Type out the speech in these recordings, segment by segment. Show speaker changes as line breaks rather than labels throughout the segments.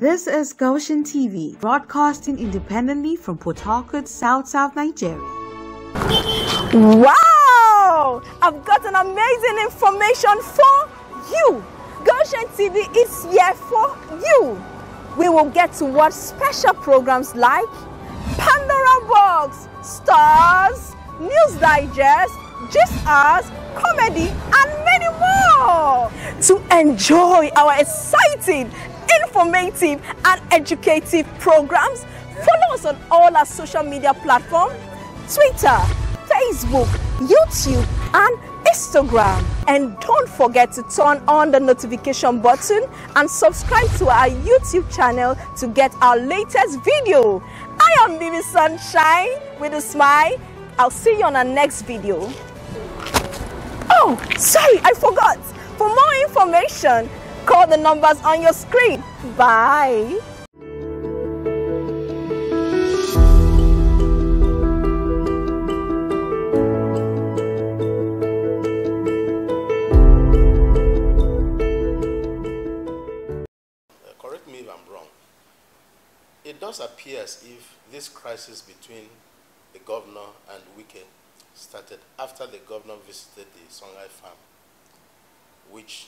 This is Goshen TV, broadcasting independently from Port Harcourt, South Nigeria.
Wow! I've got an amazing information for you. Goshen TV is here for you. We will get to watch special programs like Pandora Box, Stars, News Digest, Just Us, Comedy, and many more. To enjoy our exciting, informative, and educative programs, follow us on all our social media platforms, Twitter, Facebook, YouTube, and Instagram. And don't forget to turn on the notification button and subscribe to our YouTube channel to get our latest video. I am Baby Sunshine with a smile. I'll see you on our next video. Oh, sorry, I forgot. For more information, call the numbers on your screen. Bye.
Correct me if I'm wrong. It does appear as if this crisis between the governor and Wike started after the governor visited the Songhai farm, which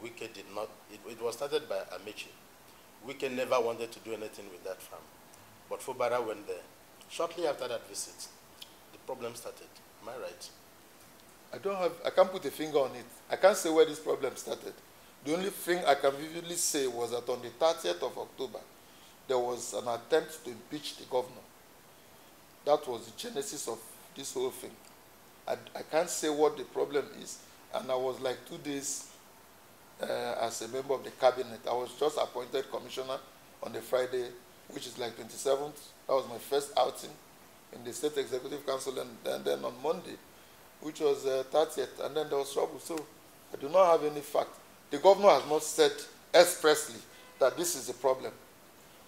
Wike did not. It was started by Amechi. Wike never wanted to do anything with that farm, but Fubara went there. Shortly after that visit, the problem started. Am I right?
I can't put a finger on it. I can't say where this problem started. The only thing I can vividly say was that on the 30th of October, there was an attempt to impeach the governor. That was the genesis of this whole thing. I can't say what the problem is, and I was like 2 days as a member of the cabinet. I was just appointed commissioner on the Friday, which is like 27th. That was my first outing in the State Executive Council, and then on Monday, which was 30th, and then there was trouble. So I do not have any fact. The governor has not said expressly that this is a problem,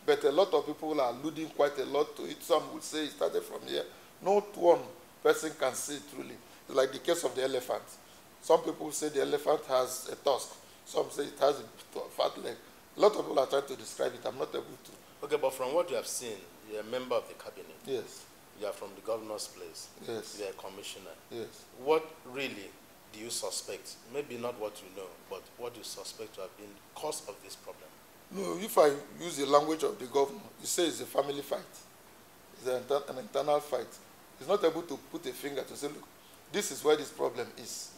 but a lot of people are alluding quite a lot to it. Some would say it started from here. Not one person can see it truly. It's like the case of the elephant. Some people say the elephant has a tusk. Some say it has a fat leg. A lot of people are trying to describe it. I'm not able to.
Okay, but from what you have seen, you're a member of the cabinet.
Yes.
You are from the governor's place.
Yes.
You are a commissioner.
Yes.
What really do you suspect? Maybe not what you know, but what do you suspect to have been the cause of this problem?
No, if I use the language of the governor, you say it's a family fight. It's an internal fight. He's not able to put a finger to say, look, this is where this problem is.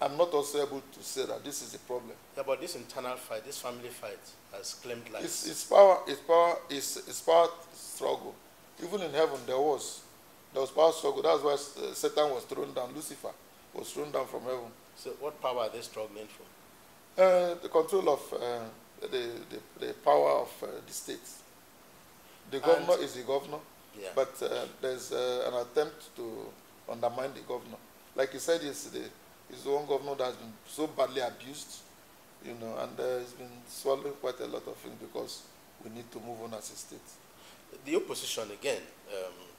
I'm not also able to say that this is a problem.
Yeah, but this internal fight, this family fight, has claimed lives.
It's power struggle. Even in heaven, there was power struggle. That's why Satan was thrown down. Lucifer was thrown down from heaven.
So what power are they struggling for?
The control of the power of the state. The governor is the governor, yeah. But there's an attempt to undermine the governor. Like you said yesterday, he's the one governor that has been so badly abused, you know, and he's been swallowing quite a lot of things because we need to move on as a state.
The opposition, again,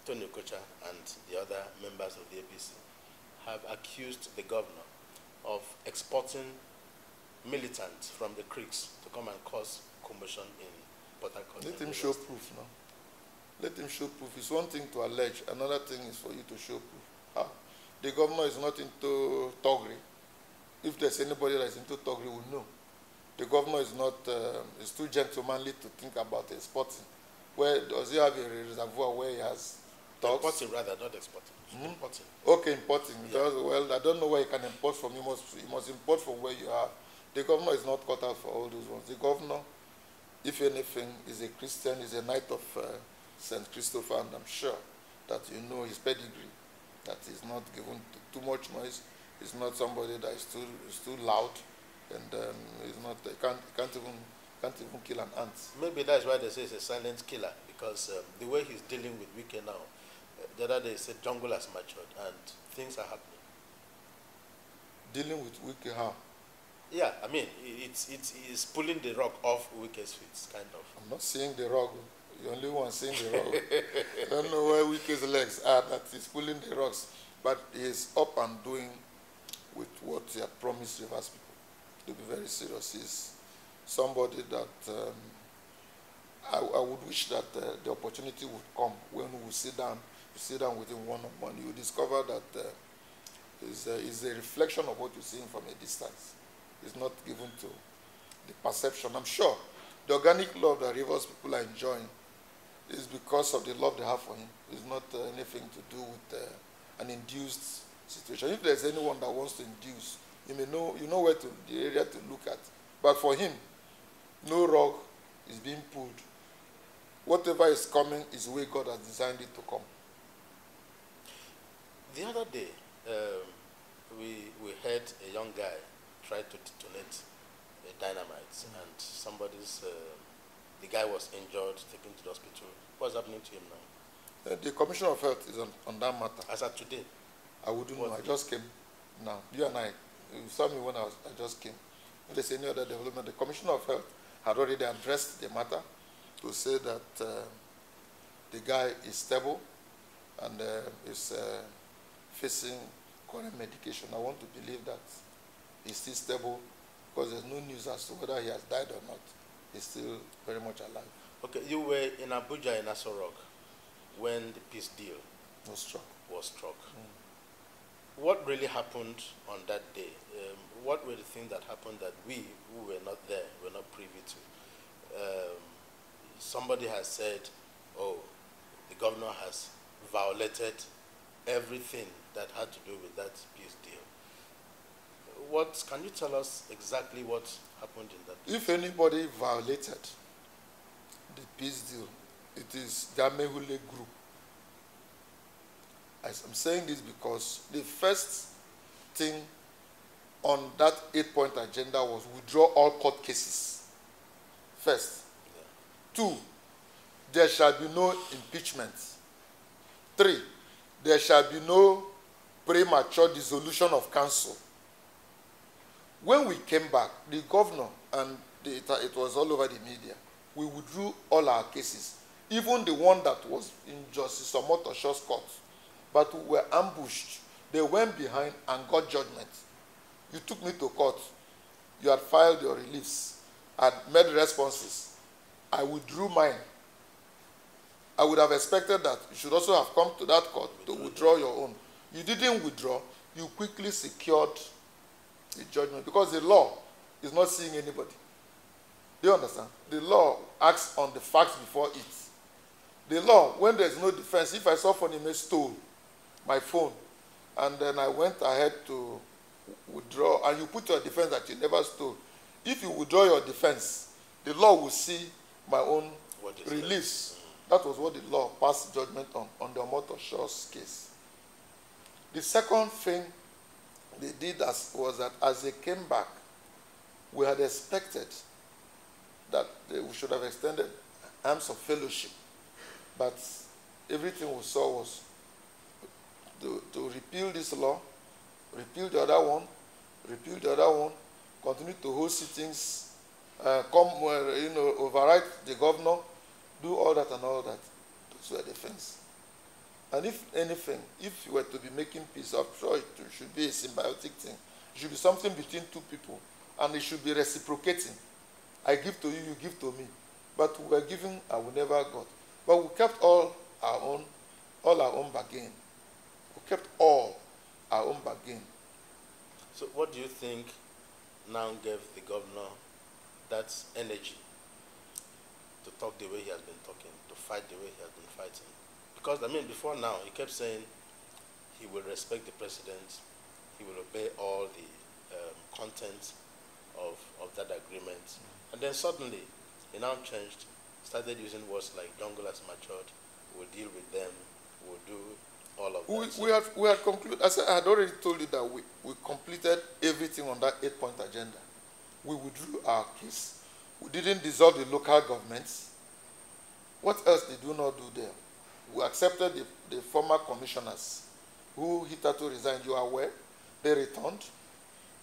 Tony Okocha and the other members of the APC, have accused the governor of exporting militants from the creeks to come and cause commotion in Port Harcourt.
Let him show proof now. Let him show proof. It's one thing to allege. Another thing is for you to show proof. How? The governor is not into thuggery. If there's anybody that's into thuggery, we'll know. The governor is not, is too gentlemanly to think about exporting. Where does he have a reservoir where he has thugs?
Importing rather, not exporting. Importing.
Okay, importing.
Yeah.
Well, I don't know where you can import from. You must import from where you are. The governor is not cut out for all those ones. The governor, if anything, is a Christian, is a knight of St. Christopher, and I'm sure that you know his pedigree, that he's not given too much noise. He's not somebody that is too loud, and he's not. Can't even kill an ant.
Maybe that's why they say he's a silent killer, because the way he's dealing with Wike now, the other day he said jungle has matured and things are happening.
Dealing with Wike how?
Yeah, I mean, it's pulling the rug off Wike's feet, kind of.
I'm not seeing the rug. The only one seeing the rug. I don't know where Wike's legs are, that he's pulling the rugs. But he's up and doing with what he had promised Rivers people. To be very serious. He's somebody that I would wish that the opportunity would come when we sit down with him one-on-one. You discover that is a reflection of what you're seeing from a distance. It's not given to the perception. I'm sure the organic love that Rivers people are enjoying is because of the love they have for him. It's not anything to do with an induced situation. If there's anyone that wants to induce, you know where the area to look at. But for him, no rug is being pulled. Whatever is coming is the way God has designed it to come.
The other day, we heard a young guy try to detonate a dynamite, and the guy was injured, taken to the hospital. What's happening to him now?
The Commissioner of Health is on that matter.
As of today?
I wouldn't know. I just came now. You and I, you saw me when I just came. If there's any other development, the Commissioner of Health had already addressed the matter to say that the guy is stable and is facing current medication. I want to believe that he's still stable because there's no news as to whether he has died or not. He's still very much alive.
Okay, you were in Abuja, in Aso Rock, when the peace deal was struck. What really happened on that day? What were the things that happened that we, who were not there, were not privy to? Somebody has said, oh, the governor has violated everything that had to do with that peace deal. Can you tell us exactly what happened in that peace
If anybody violated the peace deal, it is the Amehule group. I'm saying this because the first thing on that 8-point agenda was withdraw all court cases. First. Yeah. 2, there shall be no impeachment. 3, there shall be no premature dissolution of council. When we came back, the governor, and it was all over the media, we withdrew all our cases, even the one that was in Justice Omotosho's court. But we were ambushed. They went behind and got judgment. You took me to court. You had filed your reliefs, had made responses. I withdrew mine. I would have expected that you should also have come to that court to withdraw your own. You didn't withdraw. You quickly secured the judgment because the law is not seeing anybody. Do you understand? The law acts on the facts before it. The law, when there's no defense, if I saw Fonime stole my phone and then I went ahead to withdraw, and you put your defense that you never stole, if you withdraw your defense, the law will see my own release. That was what the law passed judgment on the Omotosho's case. The second thing they did was that as they came back, we had expected that we should have extended arms of fellowship. But everything we saw was to repeal this law, repeal the other one, repeal the other one, continue to hold sittings, override the governor, do all that and all that. Those were the things. And if anything, if you were to be making peace, I'm sure it should be a symbiotic thing. It should be something between two people, and it should be reciprocating. I give to you, you give to me. But we were giving and we never got. But we kept all our own bargain. We kept all our own bargain.
So what do you think now gave the governor that energy to talk the way he has been talking, to fight the way he has been fighting? Because, I mean, before now, he kept saying he will respect the president, he will obey all the content of that agreement. Mm-hmm. And then suddenly, he now changed, started using words like jungle has matured, we'll deal with them, we'll do all of that.
We had concluded, as I had already told you that we completed everything on that 8-point agenda. We withdrew our case. We didn't dissolve the local governments. What else did we not do there? We accepted the former commissioners who hitherto resigned. You are aware? They returned.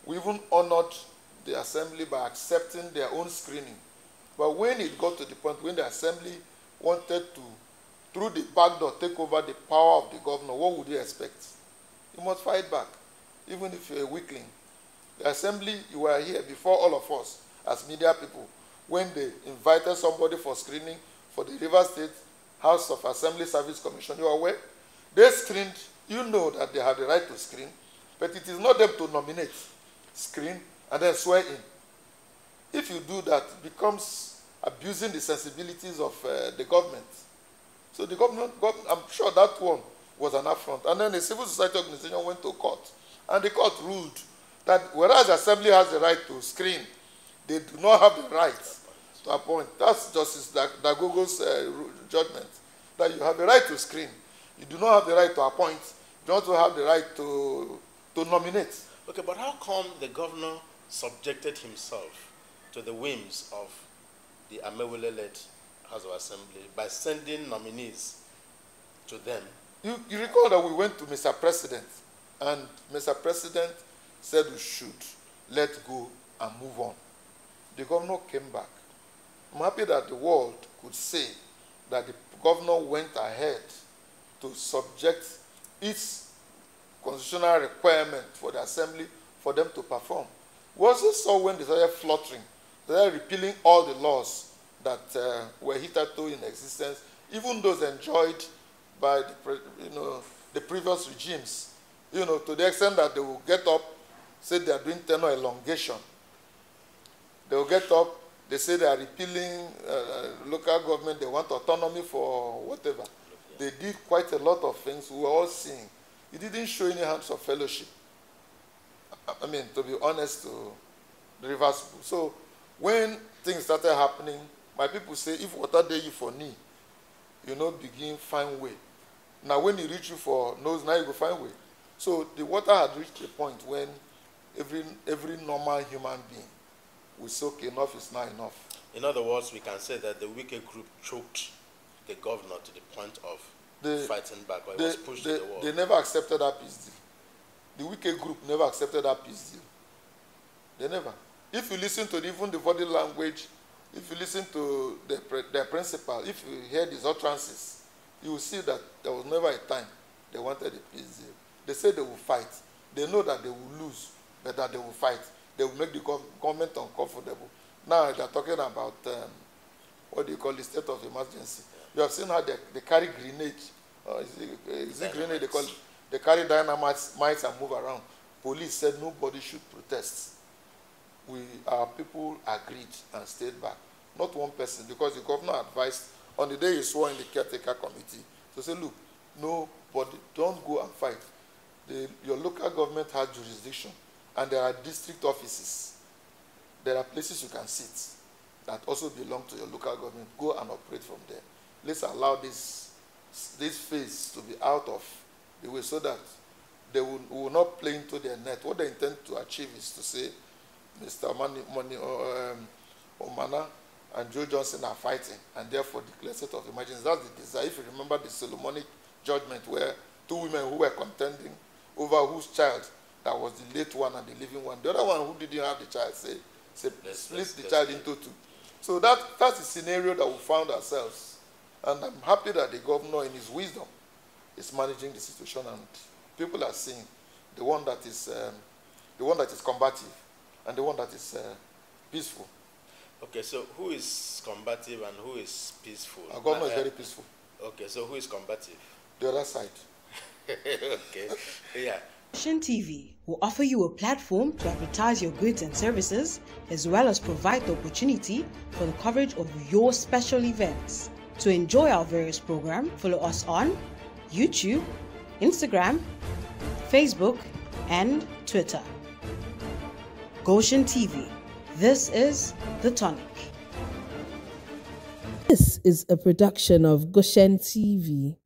We even honored the assembly by accepting their own screening. But when it got to the point when the assembly wanted to, through the back door, take over the power of the governor, what would you expect? You must fight back, even if you're a weakling. The assembly, you were here before all of us as media people. When they invited somebody for screening, for the River State House of Assembly Service Commission. You are aware? They screened, you know that they have the right to screen, but it is not them to nominate, screen, and then swear in. If you do that, it becomes abusing the sensibilities of the government. So the government, I'm sure that one was an affront. And then the civil society organization went to court, and the court ruled that whereas the assembly has the right to screen, they do not have the right to appoint. That's Justice Dagogo's judgment, that you have the right to screen. You do not have the right to appoint. You don't have the right to nominate.
Okay, but how come the governor subjected himself to the whims of the Amewule-led House of Assembly by sending nominees to them?
You recall that we went to Mr. President, and Mr. President said we should let go and move on. The governor came back. I'm happy that the world could say that the governor went ahead to subject its constitutional requirement for the assembly for them to perform. We also saw when they started fluttering, they started repealing all the laws that were hitherto in existence, even those enjoyed by the previous regimes, to the extent that they will get up, say they are doing tenure elongation. They will get up, they say they are repealing local government, they want autonomy for whatever. They did quite a lot of things we were all seeing. It didn't show any hands of fellowship. I mean, to be honest, to the reverse. So when things started happening, my people say, if water dey you for knee, begin find way. Now when you reach you for nose, now you go find way. So the water had reached a point when every normal human being will say, okay, enough is not enough.
In other words, we can say that the Wike group choked the governor to the point of fighting back, or it was pushed to the wall. They
never accepted that peace deal. The Wike group never accepted that peace deal. They never. If you listen to even the body language, if you listen to their principal, if you hear these utterances, you will see that there was never a time they wanted a peace deal. They said they will fight. They know that they will lose, but that they will fight. They will make the government uncomfortable. Now they're talking about, what do you call the state of emergency. You have seen how they carry grenades. Is it grenade they call it? They carry dynamites and move around. Police said nobody should protest. Our people agreed and stayed back. Not one person, because the governor advised on the day he swore in the caretaker committee to say, look, nobody, don't go and fight. Your local government has jurisdiction, and there are district offices. There are places you can sit that also belong to your local government. Go and operate from there. Let's allow this phase to be out of the way so that they will not play into their net. What they intend to achieve is to say, Mr. Omana and Joe Johnson are fighting, and therefore declare state of emergency. That's the desire. If you remember the Solomonic judgment, where two women who were contending over whose child that was the late one and the living one. The other one who didn't have the child say split the child into two. So that's the scenario that we found ourselves. And I'm happy that the governor, in his wisdom, is managing the situation, and people are seeing the one that is combative and the one that is peaceful.
Okay, so who is combative and who is peaceful?
Our governor is very peaceful.
Okay, so who is combative?
The other side.
Okay, yeah.
Goshen TV will offer you a platform to advertise your goods and services, as well as provide the opportunity for the coverage of your special events. To enjoy our various programs, follow us on YouTube, Instagram, Facebook, and Twitter. Goshen TV. This is The Tonic.
This is a production of Goshen TV.